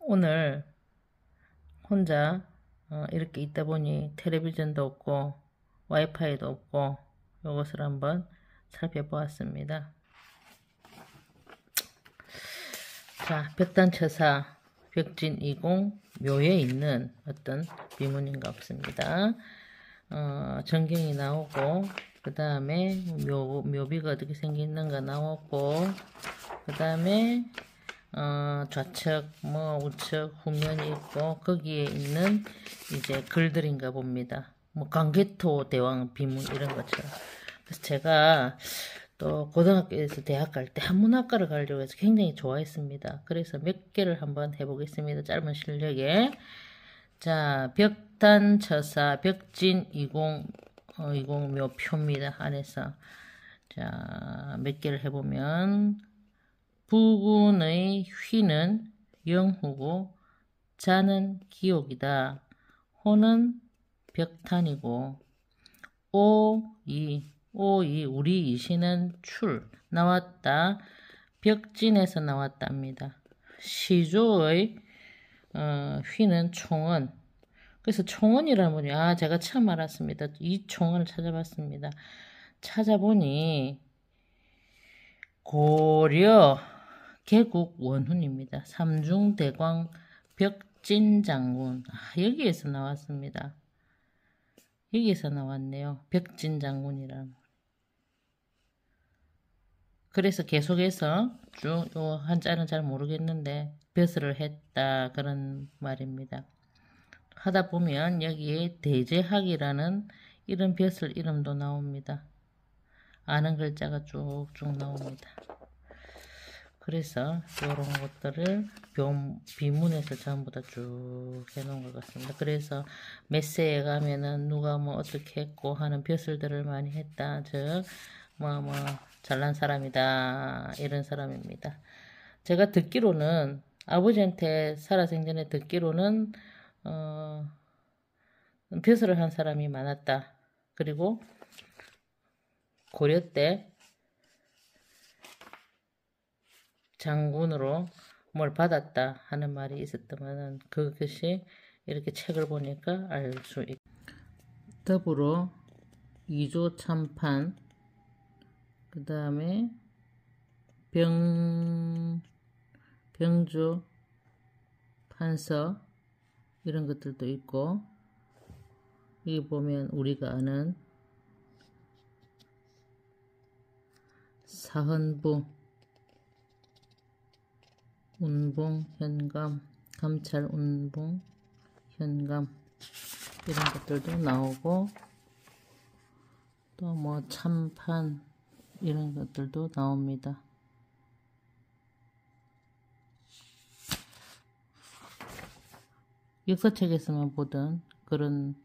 오늘 혼자 이렇게 있다 보니 텔레비전도 없고 와이파이도 없고 이것을 한번 살펴보았습니다. 자, 벽단처사 벽진20 묘에 있는 어떤 비문인가 없습니다. 전경이 나오고 그 다음에 묘비가 어떻게 생겼는가 나오고 그 다음에 좌측 우측 후면이 있고 거기에 있는 이제 글들인가 봅니다. 광개토 대왕 비문 이런 것처럼. 그래서 제가 또 고등학교에서 대학 갈 때 한문학과를 가려고 해서 굉장히 좋아했습니다. 그래서 몇 개를 한번 해보겠습니다. 짧은 실력에. 자, 벽단처사 벽진20 묘표입니다. 안에서. 자, 몇 개를 해보면 부군의 휘는 영후고 자는 기옥이다. 호는 벽탄이고 오이 우리 이시는 출 나왔다. 벽진에서 나왔답니다. 시조의 휘는 총은, 그래서 총은이라는 분이 제가 처음 알았습니다. 이 총은을 찾아봤습니다. 찾아보니 고려 개국 원훈입니다. 삼중대광 벽진장군. 여기에서 나왔습니다. 여기에서 나왔네요. 벽진장군이라는. 그래서 계속해서 쭉 요 한자는 잘 모르겠는데 벼슬을 했다 그런 말입니다. 하다 보면 여기에 대제학이라는 이런 벼슬 이름도 나옵니다. 아는 글자가 쭉쭉 나옵니다. 그래서 이런 것들을 비문에서 전부 다 쭉 해놓은 것 같습니다. 그래서 메세에 가면은 누가 어떻게 했고 하는 벼슬들을 많이 했다. 즉 잘난 사람이다 이런 사람입니다. 제가 듣기로는 아버지한테 살아생전에 듣기로는 벼슬을 한 사람이 많았다. 그리고 고려 때 장군으로 뭘 받았다 하는 말이 있었더만은 그것이 이렇게 책을 보니까 알 수 있다. 더불어 이조 참판, 그 다음에 병조 판서 이런 것들도 있고, 여기 보면 우리가 아는 사헌부, 운봉, 현감, 감찰, 운봉, 현감 이런 것들도 나오고, 또 참판 이런 것들도 나옵니다. 역사책에서만 보던 그런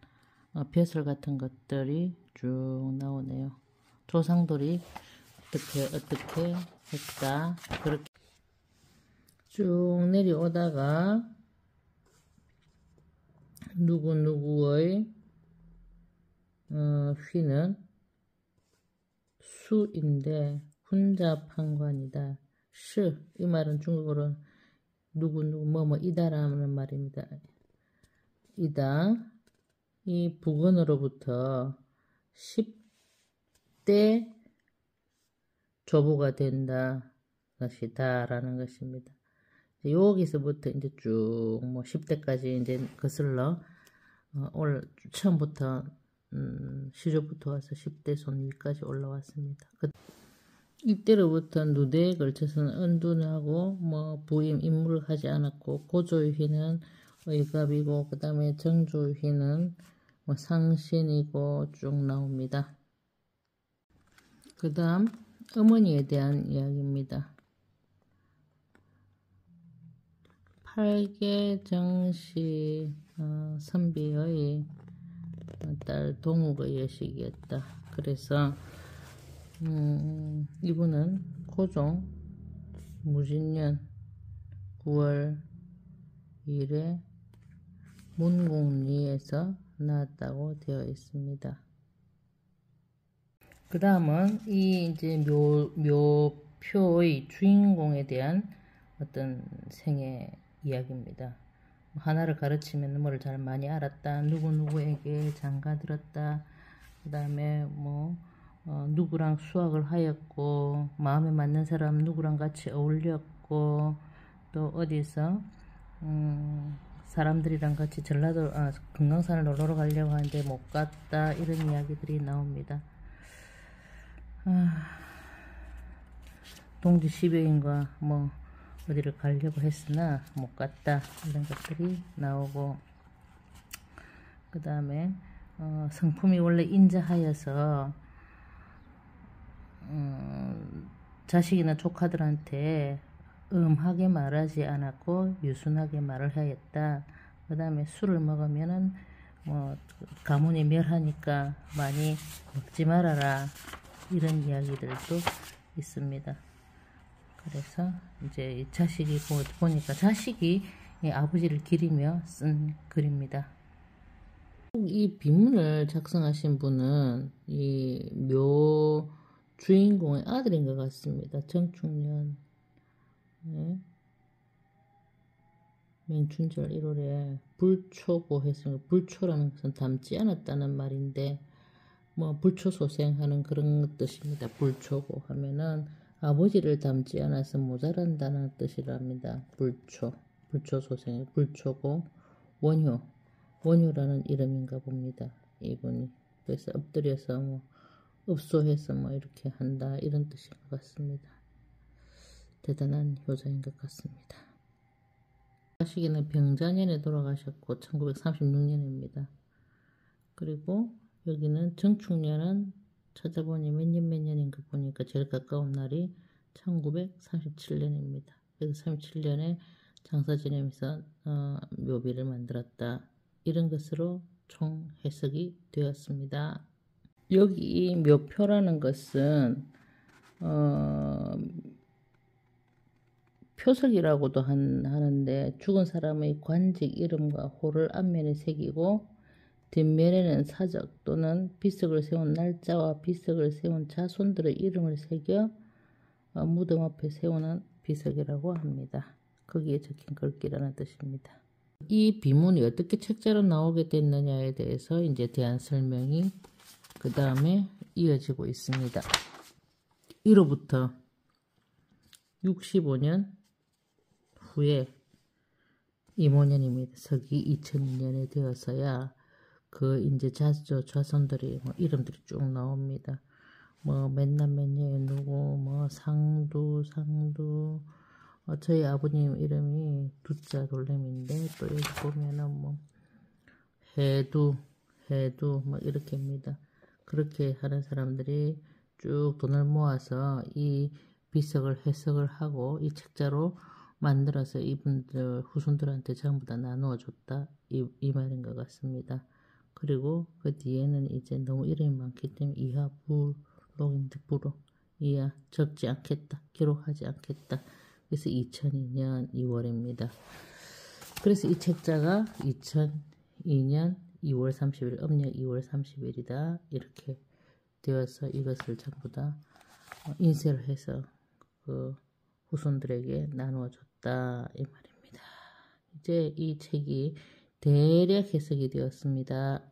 벼슬 같은 것들이 쭉 나오네요. 조상들이 어떻게 했다 그렇게 쭉 내려오다가 누구의 휘는 수인데 훈자판관이다. 이 말은 중국어로 누구 이다라는 말입니다. 이다. 이 부근으로부터 10대 조부가 된다 것이다 라는 것입니다. 여기서부터 이제 쭉 10대까지 이제 거슬러 처음부터 시조부터 와서 10대 손 위까지 올라왔습니다. 이때로부터 누대에 걸쳐서는 은둔하고 부임 임무를 하지 않았고, 고조의 휘는 의갑이고 그 다음에 정조의 휘는 상신이고 쭉 나옵니다. 그 다음 어머니에 대한 이야기입니다. 팔계정씨 선비의 딸 동욱의 여식이었다. 그래서 이분은 고종 무진년 9월 2일에 문궁리에서 나왔다고 되어 있습니다. 그 다음은 이 이제 묘표의 주인공에 대한 어떤 생애 이야기입니다. 하나를 가르치면 뭐를 잘 많이 알았다. 누구누구에게 장가들었다. 그 다음에 누구랑 수학을 하였고, 마음에 맞는 사람 누구랑 같이 어울렸고, 또 어디서 사람들이랑 같이 전라도 금강산을 놀러 가려고 하는데 못 갔다. 이런 이야기들이 나옵니다. 동지 10여인과 어디를 가려고 했으나 못 갔다. 이런 것들이 나오고, 그 다음에 성품이 원래 인자하여서 자식이나 조카들한테 음하게 말하지 않았고 유순하게 말을 하였다. 그 다음에 술을 먹으면은 가문이 멸하니까 많이 먹지 말아라. 이런 이야기들도 있습니다. 그래서 이제 자식이 보니까 자식이 아버지를 기리며 쓴 글입니다. 이 비문을 작성하신 분은 이 묘 주인공의 아들인 것 같습니다. 정충년. 네. 맹춘절 1월에 불초고 했습니다. 불초라는 것은 닮지 않았다는 말인데 불초소생하는 그런 뜻입니다. 불초고 하면은 아버지를 닮지 않아서 모자란다는 뜻이랍니다. 불초소생, 불초고, 원효라는 이름인가 봅니다. 이분이. 그래서 엎드려서 읍소해서 이렇게 한다. 이런 뜻인 것 같습니다. 대단한 효자인 것 같습니다. 자식이는 병자년에 돌아가셨고 1936년입니다. 그리고 여기는 정충년은 찾아보니 몇 년인가 보니까 제일 가까운 날이 1937년입니다. 그래서 37년에 장사 지내면서 묘비를 만들었다. 이런 것으로 총 해석이 되었습니다. 여기 묘표라는 것은 표석이라고도 하는데 죽은 사람의 관직 이름과 호를 앞면에 새기고 뒷면에는 사적 또는 비석을 세운 날짜와 비석을 세운 자손들의 이름을 새겨 무덤 앞에 세우는 비석이라고 합니다. 거기에 적힌 글귀라는 뜻입니다. 이 비문이 어떻게 책자로 나오게 됐느냐에 대해서 이제 대한 설명이 그 다음에 이어지고 있습니다. 이로부터 65년 후에 임오년입니다. 서기 2002년에 되어서야 그 이제 자손들이 이름들이 쭉 나옵니다. 맨날 몇년에 누구 상두 저희 아버님 이름이 두자 돌림인데 또 여기 보면은 해두 이렇게입니다. 그렇게 하는 사람들이 쭉 돈을 모아서 이 비석을 해석을 하고 이 책자로 만들어서 이분들 후손들한테 전부 다 나누어 줬다 이 말인 것 같습니다. 그리고 그 뒤에는 이제 너무 이름이 많기 때문에 이하 부록입니다. 부록 이하 적지 않겠다. 기록하지 않겠다. 그래서 2002년 2월입니다. 그래서 이 책자가 2002년 2월 30일 음력 2월 30일이다. 이렇게 되어서 이것을 전부 다 인쇄를 해서 그 후손들에게 나누어 줬다 이 말입니다. 이제 이 책이 대략 해석이 되었습니다.